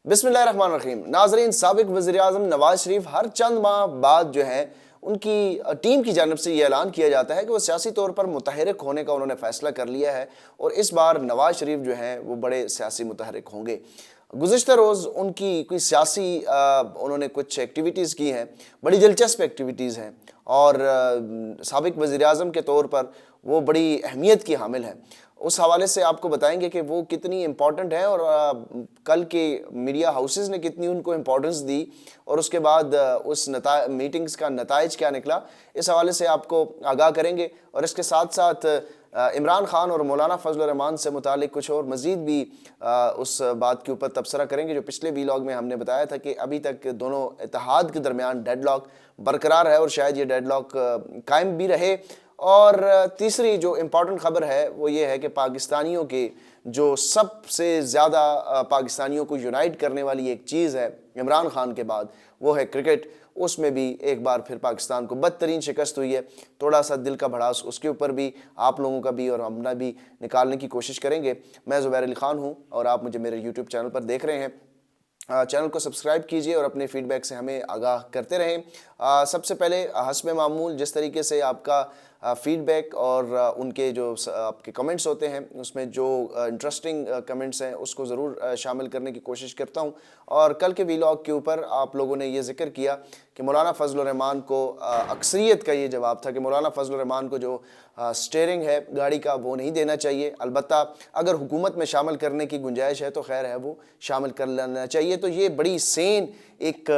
बिस्मिल्लाहिर्रहमानिर्रहीम। नाज़रीन, साबिक वज़ीर-ए-आज़म नवाज़ शरीफ हर चंद माह बाद जो है उनकी टीम की जानिब से ये ऐलान किया जाता है कि वो सियासी तौर पर मुतहरिक होने का उन्होंने फ़ैसला कर लिया है और इस बार नवाज़ शरीफ जो हैं वो बड़े सियासी मुतहरिक होंगे। गुज़िश्ता रोज़ उनकी कोई सियासी उन्होंने कुछ एक्टिविटीज़ की हैं, बड़ी दिलचस्प एक्टिविटीज़ हैं और साबिक वज़ीर-ए-आज़म के तौर पर वो बड़ी अहमियत की हामिल हैं। उस हवाले से आपको बताएंगे कि वो कितनी इम्पॉर्टेंट है और कल के मीडिया हाउसेस ने कितनी उनको इम्पोर्टेंस दी और उसके बाद उस मीटिंग्स का नताइज क्या निकला, इस हवाले से आपको आगाह करेंगे। और इसके साथ साथ इमरान खान और मौलाना फजल रहमान से मुतालिक कुछ और मज़ीद भी उस बात के ऊपर तबसरा करेंगे जो पिछले व्लॉग में हमने बताया था कि अभी तक दोनों इत्तेहाद के दरमियान डेडलॉक बरकरार है और शायद ये डेडलॉक कायम भी रहे। और तीसरी जो इम्पॉर्टेंट ख़बर है वो ये है कि पाकिस्तानियों के जो सबसे ज़्यादा पाकिस्तानियों को यूनाइट करने वाली एक चीज़ है इमरान खान के बाद, वो है क्रिकेट। उसमें भी एक बार फिर पाकिस्तान को बदतरीन शिकस्त हुई है। थोड़ा सा दिल का भड़ास उसके ऊपर भी आप लोगों का भी और हमने भी निकालने की कोशिश करेंगे। मैं ज़ुबैर अली ख़ान हूँ और आप मुझे मेरे यूट्यूब चैनल पर देख रहे हैं। चैनल को सब्सक्राइब कीजिए और अपने फीडबैक से हमें आगाह करते रहें। सबसे पहले हस्ब मामूल जिस तरीके से आपका फीडबैक और उनके जो आपके कमेंट्स होते हैं उसमें जो इंटरेस्टिंग कमेंट्स हैं उसको ज़रूर शामिल करने की कोशिश करता हूं। और कल के व्लॉग के ऊपर आप लोगों ने ये ज़िक्र किया कि मौलाना फजल रहमान को अक्सरियत का ये जवाब था कि मौलाना फजल रहमान को जो स्टीयरिंग है गाड़ी का वो नहीं देना चाहिए। अलबत्ता अगर हुकूमत में शामिल करने की गुंजाइश है तो खैर है वो शामिल कर लेना चाहिए। तो ये बड़ी सेन एक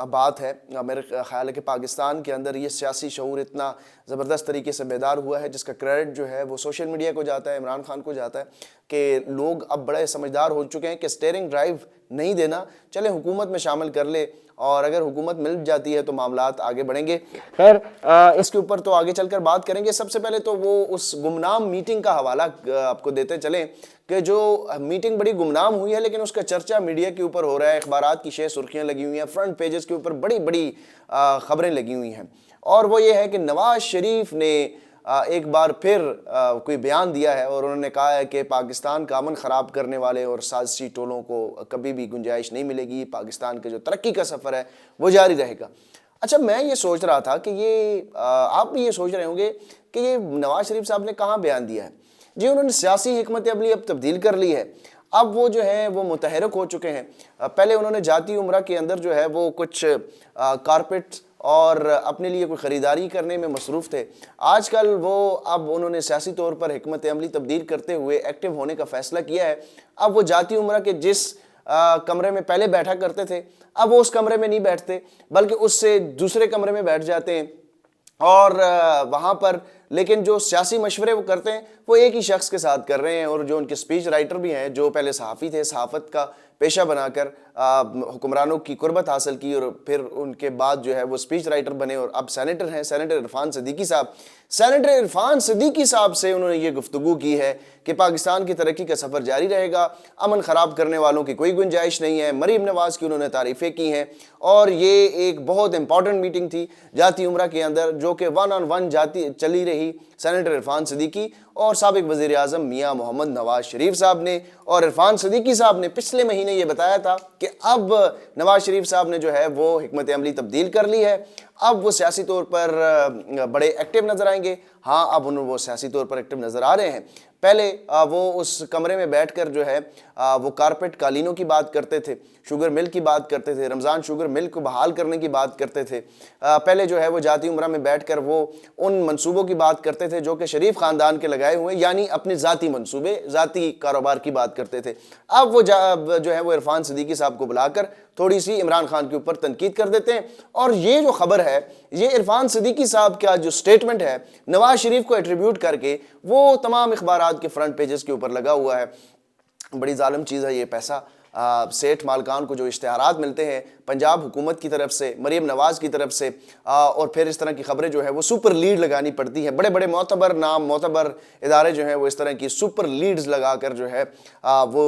बात है। मेरे ख़्याल है कि पाकिस्तान के अंदर ये सियासी शऊर इतना ज़बरदस्त तरीके से बेदार हुआ है जिसका क्रेडिट जो है वो सोशल मीडिया को जाता है, इमरान खान को जाता है कि लोग अब बड़े समझदार हो चुके हैं कि स्टीयरिंग ड्राइव नहीं देना, चले हुकूमत में शामिल कर ले और अगर हुकूमत मिल जाती है तो मामलात आगे बढ़ेंगे। खैर इसके ऊपर तो आगे चलकर बात करेंगे। सबसे पहले तो वो उस गुमनाम मीटिंग का हवाला आपको देते चलें कि जो मीटिंग बड़ी गुमनाम हुई है लेकिन उसका चर्चा मीडिया के ऊपर हो रहा है, अखबारात की शेयर सुर्खियाँ लगी हुई हैं, फ्रंट पेजेस के ऊपर बड़ी बड़ी ख़बरें लगी हुई हैं। और वो ये है कि नवाज़ शरीफ ने एक बार फिर कोई बयान दिया है और उन्होंने कहा है कि पाकिस्तान का अमन ख़राब करने वाले और साजिशी टोलों को कभी भी गुंजाइश नहीं मिलेगी। पाकिस्तान के जो तरक्की का सफ़र है वो जारी रहेगा। अच्छा, मैं ये सोच रहा था कि ये आप भी ये सोच रहे होंगे कि ये नवाज़ शरीफ साहब ने कहाँ बयान दिया है। जी, उन्होंने सियासी हिकमत अमली अब तब्दील कर ली है। अब वो जो है वो मुतहरक हो चुके हैं। पहले उन्होंने जाती उम्रा के अंदर जो है वो कुछ कारपेट और अपने लिए कोई ख़रीदारी करने में मसरूफ़ थे। आजकल वो अब उन्होंने सियासी तौर पर हिकमत अमली तब्दील करते हुए एक्टिव होने का फ़ैसला किया है। अब वो जाती उम्रा के जिस कमरे में पहले बैठा करते थे अब वो उस कमरे में नहीं बैठते बल्कि उससे दूसरे कमरे में बैठ जाते हैं और वहाँ पर लेकिन जो सियासी मशवरे वो करते हैं वो एक ही शख्स के साथ कर रहे हैं। और जो उनके स्पीच राइटर भी हैं, जो पहले सहाफ़ी थे, सहाफ़त का पेशा बनाकर हुक्मरानों की कुर्बत हासिल की और फिर उनके बाद जो है वो स्पीच राइटर बने और अब सेनेटर हैं, सेनेटर इरफान सिद्दीकी साहब। सेनेटर इरफान सिद्दीकी साहब से उन्होंने ये गुफ्तगू की है कि पाकिस्तान की तरक्की का सफ़र जारी रहेगा, अमन ख़राब करने वालों की कोई गुंजाइश नहीं है। मरीम नवाज़ की उन्होंने तारीफ़ें की हैं और ये एक बहुत इंपॉर्टेंट मीटिंग थी जाती उम्रा के अंदर जो कि 1-on-1 जाती चली रही सेनेटर इरफान सिद्दीकी और साबिक वज़ीर-ए-आज़म मियाँ मोहम्मद नवाज़ शरीफ साहब ने। और इरफान सिद्दीकी साहब ने पिछले महीने ये बताया था कि अब नवाज़ शरीफ साहब ने जो है वो हिकमत अमली तब्दील कर ली है, अब वो सियासी तौर पर बड़े एक्टिव नज़र आएंगे। हाँ, अब वो सियासी तौर पर एक्टिव नज़र आ रहे हैं। पहले वो उस कमरे में बैठकर जो है वो कारपेट कालीनों की बात करते थे, शुगर मिल की बात करते थे, रमज़ान शुगर मिल को बहाल करने की बात करते थे। पहले जो है वो जाती उम्रा में बैठकर वो उन मंसूबों की बात करते थे जो कि शरीफ ख़ानदान के लगाए हुए यानी अपने ज़ाती मंसूबे, ज़ाती कारोबार की बात करते थे। अब वो जो है वो इरफान सिद्दीकी साहब को बुलाकर थोड़ी सी इमरान खान के ऊपर तनकीद कर देते हैं। और ये जो खबर है ये इरफान सिद्दीकी साहब का जो स्टेटमेंट है नवाज़ शरीफ को एट्रीब्यूट करके वो तमाम अखबारात के फ्रंट पेजेस के ऊपर लगा हुआ है। बड़ी जालिम चीज़ है ये पैसा। सेठ मालकान को जो इश्तिहारात मिलते हैं पंजाब हुकूमत की तरफ से, मरीम नवाज़ की तरफ से और फिर इस तरह की ख़बरें जो है वो सुपर लीड लगानी पड़ती हैं। बड़े बड़े मोतबर नाम, मोतबर इदारे जो हैं वो इस तरह की सुपर लीड्स लगाकर जो है वो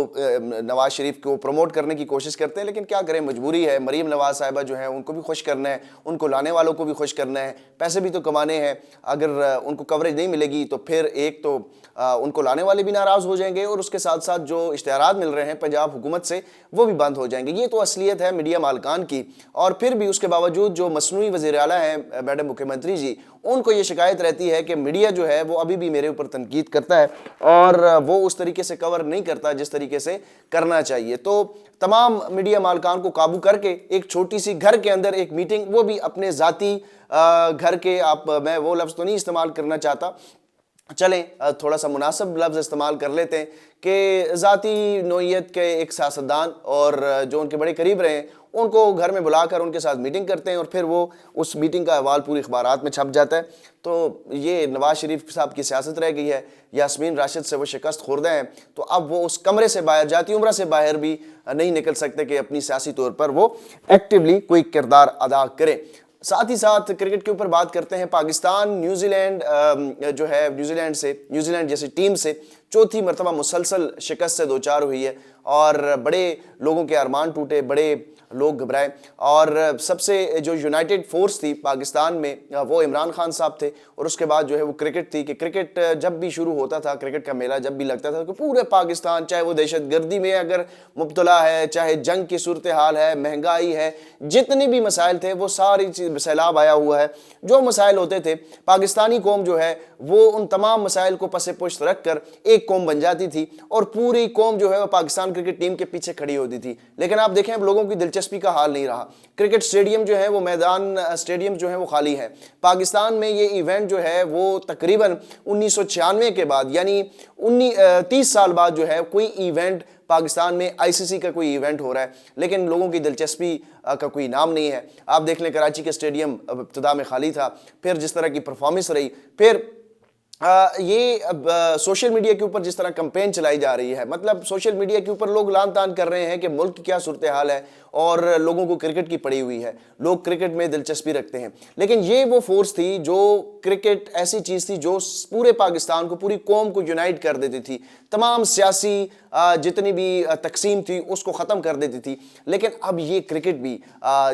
नवाज़ शरीफ को प्रमोट करने की कोशिश करते हैं। लेकिन क्या करें, मजबूरी है। मरीम नवाज़ साहिबा जो है उनको भी खुश करना है, उनको लाने वालों को भी खुश करना है, पैसे भी तो कमाने हैं। अगर उनको कवरेज नहीं मिलेगी तो फिर एक तो उनको लाने वाले भी नाराज़ हो जाएंगे और उसके साथ साथ जो इश्तिहारात मिल रहे हैं पंजाब हुकूमत से سے وہ بھی بند ہو جائیں گے. یہ تو اصلیت ہے میڈیا مالکان کی. اور پھر بھی اس کے باوجود جو مصنوعی وزیر اعلیٰ ہیں میڈم مکھیہ منتری جی, ان کو یہ شکایت رہتی ہے کہ میڈیا جو ہے وہ ابھی بھی میرے اوپر تنقید کرتا ہے اور وہ اس طریقے سے کور نہیں کرتا جس طریقے سے کرنا چاہیے. تو تمام میڈیا مالکان کو قابو کر کے ایک چھوٹی سی گھر کے اندر ایک میٹنگ, وہ بھی اپنے ذاتی گھر کے, میں وہ لفظ تو نہیں استعمال کرنا چاہتا, چلیں تھوڑا سا مناسب لفظ استعمال کر لیتے ہیں کہ ذاتی نوعیت کے ایک سیاستدان اور جو ان کے بڑے قریب رہے ہیں ان کو گھر میں بلا کر ان کے ساتھ میٹنگ کرتے ہیں اور پھر وہ اس میٹنگ کا احوال پوری اخبارات میں چھپ جاتا ہے. تو یہ نواز شریف صاحب کی سیاست رہ گئی ہے. یاسمین راشد سے وہ شکست خوردہ ہیں, تو اب وہ اس کمرے سے باہر, ذاتی عمرہ سے باہر بھی نہیں نکل سکتے کہ اپنی سیاسی طور پر وہ ایکٹیولی کوئی کردار ادا کریں. ساتھ ہی ساتھ کرکٹ کے اوپر بات کرتے ہیں. پاکستان نیوزی لینڈ جو ہے نیوزی لینڈ جیسی ٹیم سے چوتھی مرتبہ مسلسل شکست سے دوچار ہوئی ہے اور بڑے لوگوں کے ارمان ٹوٹے, بڑے لوگ گھبرائے. اور سب سے جو یونائٹڈ فورس تھی پاکستان میں وہ عمران خان صاحب تھے, اور اس کے بعد جو ہے وہ کرکٹ تھی کہ کرکٹ جب بھی شروع ہوتا تھا, کرکٹ کا میلہ جب بھی لگتا تھا کہ پورے پاکستان, چاہے وہ دہشت گردی میں اگر مبتلا ہے, چاہے جنگ کی صورتحال ہے, مہنگائی ہے, جتنے بھی مسائل تھے وہ ساری چیز, سیلاب آیا ہوا ہے, جو مسائل ہوتے تھے پاکستانی قوم جو ہے وہ ان تمام مسائل کو پس پشت رکھ کر ایک قوم بن جاتی تھی اور پوری قوم جو ہے وہ پاکستان کرکٹ ٹیم کے پیچھے کھڑی ہوتی تھی. لیکن آپ دیکھیں اب لوگوں کی دلچسپی کا حال نہیں رہا. کرکٹ سٹیڈیم جو ہے وہ میدان سٹیڈیم جو ہے وہ خالی ہے. پاکستان میں یہ ایونٹ جو ہے وہ تقریباً 1996 کے بعد, یعنی 30 سال بعد جو ہے کوئی ایونٹ پاکستان میں آئی سی سی کا کوئی ایونٹ ہو رہا ہے, لیکن لوگوں کی دلچسپی کا کوئی نام نہیں ہے. آپ دیکھ لیں کراچی کے سٹیڈیم ابتدا میں خالی تھا, پھر جس طرح کی پرفارمنس رہی, پھر یہ سوشل میڈیا کے اوپر جس طرح کمپین چلائی جا رہی ہے, مطلب سوشل میڈیا کے اوپر لوگ لان تان کر رہے ہیں کہ ملک کی کیا صورتحال ہے اور لوگوں کو کرکٹ کی پڑی ہوئی ہے, لوگ کرکٹ میں دلچسپی رکھتے ہیں. لیکن یہ وہ فورس تھی جو کرکٹ ایسی چیز تھی جو پورے پاکستان کو, پوری قوم کو یونائٹ کر دیتی تھی, تمام سیاسی جتنی بھی تقسیم تھی اس کو ختم کر دیتی تھی. لیکن اب یہ کرکٹ بھی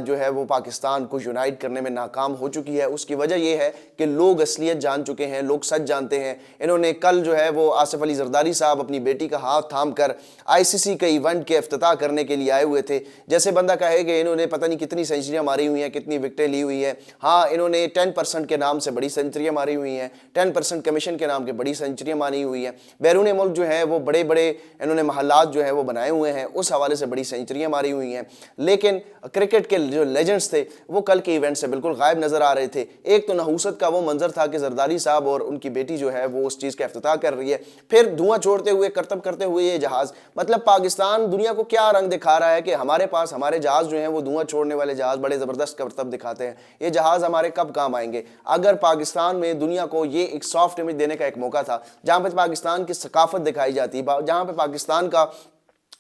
جو ہے وہ پاکستان کو یونائٹ کرنے میں ناکام ہو چکی ہے. اس کی وجہ یہ ہے کہ لوگ اصلیت جان چکے ہیں, لوگ سچ جانتے ہیں. انہوں نے کل جو ہے وہ آصف علی زرداری صاحب اپنی بیٹی کا ہاتھ تھام کر آئی سی سی کے ایونٹ کے افتتاح کرنے کے لیے آئے ہوئے تھے. جیسے بندہ کہے کہ انہوں نے پتہ نہیں کتنی سینچریاں ماری ہوئی ہیں, کتنی وکٹیں لی ہوئی ہیں. ہاں, انہوں نے 10% کے نام سے بڑی سینچریاں ماری ہوئی ہیں, 10% کمیشن کے نام کے بڑی سینچریاں ماری ہوئی ہیں. بیرون ملک جو ہے وہ بڑے بڑے انہوں نے محلات جو ہے وہ بنائے ہوئے ہیں, اس حوالے سے بڑی سینچریاں ماری ہوئی ہیں. لیکن کرکٹ کے جو لیجنڈز تھے وہ کل کے ایونٹ سے بالکل غائب نظر آ رہے تھے. ایک تو نحوست کا وہ منظر تھا کہ زرداری صاحب اور ان کی بیٹی جو ہے وہ اس چیز کا افتتاح کر رہی ہے, پھر دھواں چھوڑتے ہوئے, کرتب کرتے ہوئے یہ جہاز. مطلب پاکستان دنیا کو کیا رنگ دکھا رہا ہے کہ ہمارے پاس ہمارے جہاز جو ہیں وہ دھواں چھوڑنے والے جہاز بڑے زبردست کرتب دکھاتے ہیں. یہ جہاز ہمارے کب کام آئیں گے؟ اگر پاکستان میں دنیا کو یہ ایک سافٹ امیج دینے کا ایک موقع تھا جہاں پہ پاکستان کی ثقافت دکھائی جاتی, جہاں پہ پاکستان کا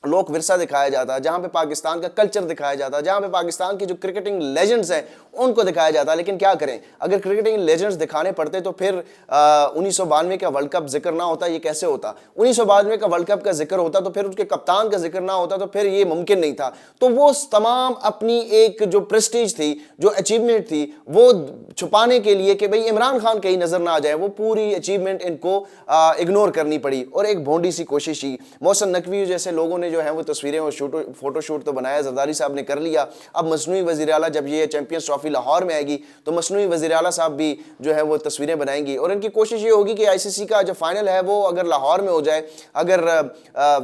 لوک ورثہ دکھایا جاتا ہے, جہاں پہ پاکستان کا کلچر دکھایا جاتا ہے, جہاں پہ پاکستان کی جو کرکٹنگ لیجنڈز ہیں ان کو دکھایا جاتا ہے. لیکن کیا کریں, اگر کرکٹنگ لیجنڈز دکھانے پڑتے تو پھر 1992 کا ورلڈ کپ ذکر نہ ہوتا. یہ کیسے ہوتا؟ 1992 کا ورلڈ کپ کا ذکر ہوتا تو پھر اس کے کپتان کا ذکر نہ ہوتا, تو پھر یہ ممکن نہیں تھا. تو وہ تمام اپنی ایک جو پریسٹیج تھی, جو اچیومنٹ تھی, وہ چھپانے کے لیے کہ بھئی عمران خان کہیں نظر نہ آ جائے, وہ پوری اچیومنٹ ان کو اگنور کرنی پڑی اور ایک بھونڈی سی کوشش ہی. محسن نقوی جیسے لوگوں نے جو ہے وہ تصویریں اور فوٹو شوٹ تو بنایا, زرداری صاحب نے کر لیا. اب مصنوعی وزیر اعلیٰ جب یہ چیمپئنز ٹرافی لاہور میں آئے گی تو مصنوعی وزیر اعلیٰ صاحب بھی جو ہے وہ تصویریں بنائیں گی, اور ان کی کوشش یہ ہوگی کہ آئی سی سی کا جو فائنل ہے وہ اگر لاہور میں ہو جائے, اگر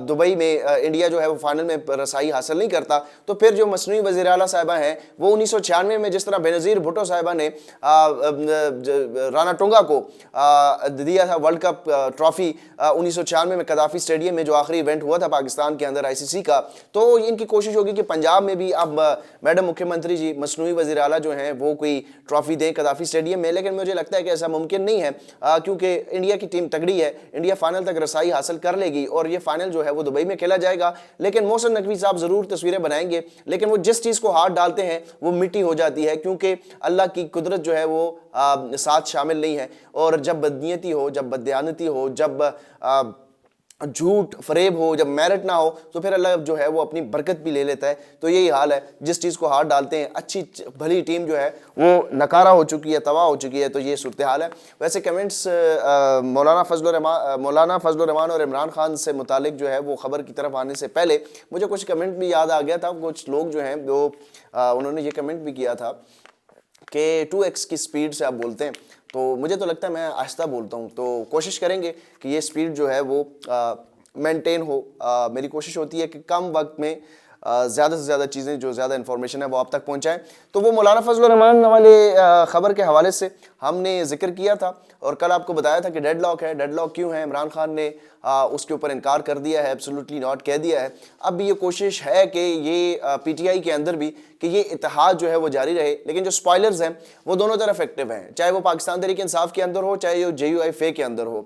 دبئی میں انڈیا جو ہے وہ فائنل میں رسائی حاصل نہیں کرتا تو پھر جو مصنوعی وزیر اعلیٰ صاحبہ ہیں وہ 1996 میں جس طرح بینظیر بھٹو صاحبہ نے رانا ٹونگا کو دیا تھا ورلڈ کپ ٹرافی 1996 میں قذافی سٹیڈیم میں جو آخری ایونٹ ہوا تھا پاکستان کے اندر آئی سی سی کا, تو ان کی کوشش ہوگی کہ پنجاب میں بھی اب میڈم مکھیہ منتری جی مصنوعی وزیر اعلیٰ جو ہیں وہ کوئی ٹرافی دیں قذافی سٹیڈیم میں. لیکن مجھے لگتا ہے کہ ایسا ممکن نہیں ہے کیونکہ انڈیا کی ٹیم تگڑی ہے, انڈیا فائنل تک رسائی حاصل کر لے گی اور یہ فائنل جو ہے وہ دبئی میں کھیلا جائے گا. لیکن محسن نقوی صاحب ضرور تصویریں بنائیں گے, لیکن وہ جس چیز کو ہاتھ ڈالتے ہیں وہ مٹی ہو جاتی ہے, کیونکہ اللہ کی قدرت جو ہے وہ ساتھ شامل نہیں ہے. اور جب بدنیتی ہو, جب بددیانتی ہو, جب झूठ फरेब हो, जब मेरिट ना हो, तो फिर अल्लाह जो है वो अपनी बरकत भी ले लेता है। तो यही हाल है, जिस चीज़ को हाथ डालते हैं, अच्छी भली टीम जो है वो नकारा हो चुकी है, तबाह हो चुकी है। तो ये सूरत हाल है। वैसे कमेंट्स मौलाना फजल रहमान और इमरान खान से मुतालिक जो है वो ख़बर की तरफ आने से पहले मुझे कुछ कमेंट भी याद आ गया था। कुछ लोग जो हैं वो उन्होंने ये कमेंट भी किया था कि 2x की स्पीड से आप बोलते हैं, तो मुझे तो लगता है मैं आहिस्ता बोलता हूँ। तो कोशिश करेंगे कि ये स्पीड जो है वो मेंटेन हो। मेरी कोशिश होती है कि कम वक्त में ज़्यादा से ज़्यादा चीज़ें, जो ज़्यादा इन्फॉर्मेशन है वो आप तक पहुँचाएँ। तो वो मौलाना फजल रहमान वाले ख़बर के हवाले से हमने जिक्र किया था और कल आपको बताया था कि डेडलॉक है। डेडलॉक क्यों है? इमरान खान ने उसके ऊपर इनकार कर दिया है, एब्सोल्युटली नॉट कह दिया है। अब भी ये कोशिश है कि ये पीटीआई के अंदर भी कि ये इत्तेहाद जो है वो जारी रहे, लेकिन जो स्पॉयलर्स हैं वो दोनों तरफ एक्टिव हैं, चाहे वो पाकिस्तान तहरीक इंसाफ के अंदर हो, चाहे वो JUIF के अंदर हो।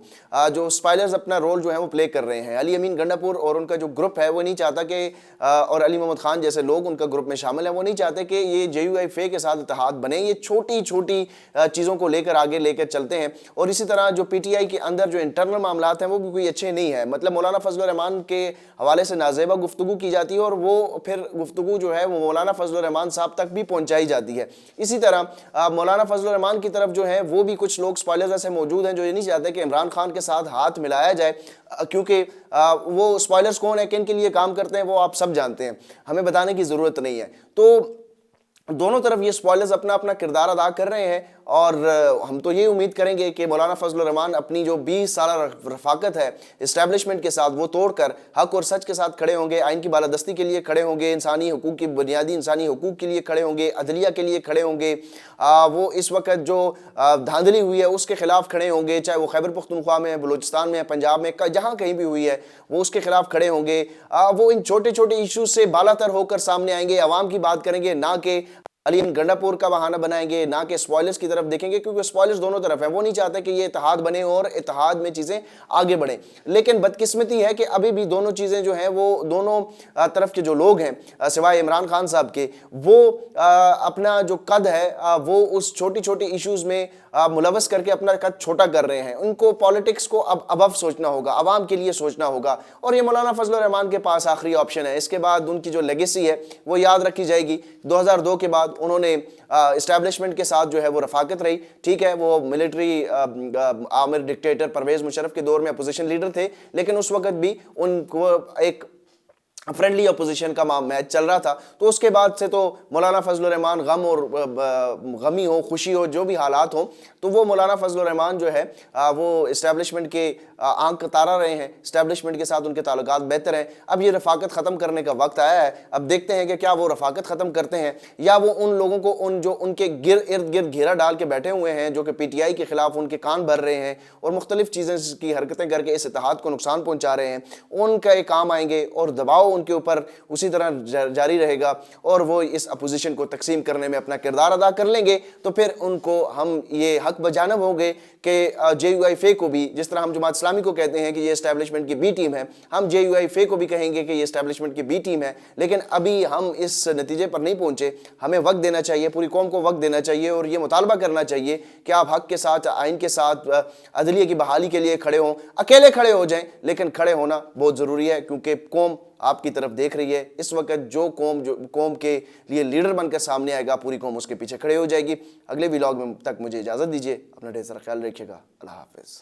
जो स्पॉयलर्स अपना रोल जो है वो प्ले कर रहे हैं। अली अमीन गंडापुर और उनका जो ग्रुप है वो नहीं चाहता कि और अली मोहम्मद खान जैसे लोग उनका ग्रुप में शामिल हैं, वो नहीं चाहते कि ये JUIF के साथ इत्तेहाद बने। ये छोटी छोटी चीज़ों को लेकर आगे लेकर चलते हैं। और इसी तरह जो PTI के अंदर जो इंटरनल मामलात हैं वो भी कोई अच्छे नहीं है। मतलब मौलाना फजल रहमान के हवाले से नाज़ेबा गुफ्तगू की जाती है और वो फिर गुफ्तगू जो है वो मौलाना फजल रहमान साहब तक भी पहुंचाई जाती है। इसी तरह मौलाना फजल रहमान की तरफ जो है वो भी कुछ लोग स्पॉयलर्स ऐसे मौजूद हैं जो ये नहीं चाहते कि इमरान खान के साथ हाथ मिलाया जाए, क्योंकि वो स्पॉयलर्स कौन है, किन के लिए काम करते हैं, वो आप सब जानते हैं, हमें बताने की ज़रूरत नहीं है। तो दोनों तरफ ये स्पॉयलर्स अपना अपना किरदार अदा कर रहे हैं और हम तो ये उम्मीद करेंगे कि मौलाना फजल रहमान अपनी जो 20 साल रफाकत है इस्टेब्लिशमेंट के साथ वो तोड़कर हक और सच के साथ खड़े होंगे, आइन की बालादस्ती के लिए खड़े होंगे, इंसानी हुकूक की बुनियादी इंसानी हुकूक के लिए खड़े होंगे, अदलिया के लिए खड़े होंगे। वो इस वक्त जो धांधली हुई है उसके खिलाफ खड़े होंगे, चाहे वो खैबर पख्तूनख्वा में, बलूचिस्तान में, पंजाब में, जहाँ कहीं भी हुई है वो उसके खिलाफ खड़े होंगे। वो इन छोटे छोटे इशूज से बालातर होकर सामने आएंगे, अवाम की बात करेंगे, ना कि अली गंडापुर का बहाना बनाएंगे, ना कि स्पॉयलर्स की तरफ देखेंगे, क्योंकि स्पॉयलर्स दोनों तरफ है। वो नहीं चाहते कि ये इत्तेहाद बने और इत्तेहाद में चीज़ें आगे बढ़ें। लेकिन बदकिस्मती है कि अभी भी दोनों चीज़ें जो हैं वो दोनों तरफ के जो लोग हैं सिवाय इमरान खान साहब के, वो अपना जो कद है वो उस छोटी छोटी इश्यूज़ में मुलवस करके अपना कद छोटा कर रहे हैं। उनको पॉलिटिक्स को अब अबव सोचना होगा, आवाम के लिए सोचना होगा। और ये मौलाना फजल रहमान के पास आखिरी ऑप्शन है। इसके बाद उनकी जो लेगेसी है वो याद रखी जाएगी। 2002 के बाद उन्होंने इस्टेब्लिशमें के साथ जो है वो रफाकत रही। ठीक है, वो मिलिट्री आमिर डिक्टेटर परवेज़ मुशर्रफ के दौर में अपोजिशन लीडर थे, लेकिन उस वक्त भी उनको एक फ्रेंडली अपोजिशन का मैच चल रहा था। तो उसके बाद से तो मौलाना फजल रहमान गम और गमी हो, खुशी हो, जो भी हालात हो, तो वो मौलाना फजल रहमान जो है वो इस्टेब्लिशमेंट के आंख तारा रहे हैं। इस्टेब्लिशमेंट के साथ उनके ताल्लुकात बेहतर हैं। अब ये रफाकत ख़त्म करने का वक्त आया है। अब देखते हैं कि क्या वो रफाकत ख़त्म करते हैं या वो उन लोगों को जो उनके इर्द गिर्द घेरा डाल के बैठे हुए हैं, जो कि PTI के खिलाफ उनके कान भर रहे हैं और मुख्तलिफ चीज़ें की हरकतें करके इस इत्तेहाद को नुकसान पहुँचा रहे हैं, उनका एक काम आएंगे और दबाव उनके ऊपर उसी तरह जारी रहेगा और वो इस अपोजिशन को तकसीम करने में अपना किरदार अदा कर लेंगे। तो फिर उनको हम ये हक बजानब होंगे कि JUIF को भी, जिस तरह हम जमात इस्लामी को कहते हैं कि ये इस्टेब्लिशमेंट की बी टीम है, हम JUIF को भी कहेंगे कि ये इस्टेब्लिशमेंट की बी टीम है। लेकिन अभी हम इस नतीजे पर नहीं पहुंचे। हमें वक्त देना चाहिए, पूरी कौम को वक्त देना चाहिए और ये मुतालबा करना चाहिए कि आप हक के साथ, आइन के साथ, अदलिया की बहाली के लिए खड़े हों। अकेले खड़े हो जाएं, लेकिन खड़े होना बहुत ज़रूरी है, क्योंकि कौम आपकी तरफ देख रही है। इस वक्त जो कौम के लिए लीडर बनकर सामने आएगा, पूरी कौम उसके पीछे खड़े हो जाएगी। अगले व्लॉग में तक मुझे इजाज़त दीजिए। अपना ढेर सारा ख्याल रखिएगा। अल्लाह हाफ़िज़।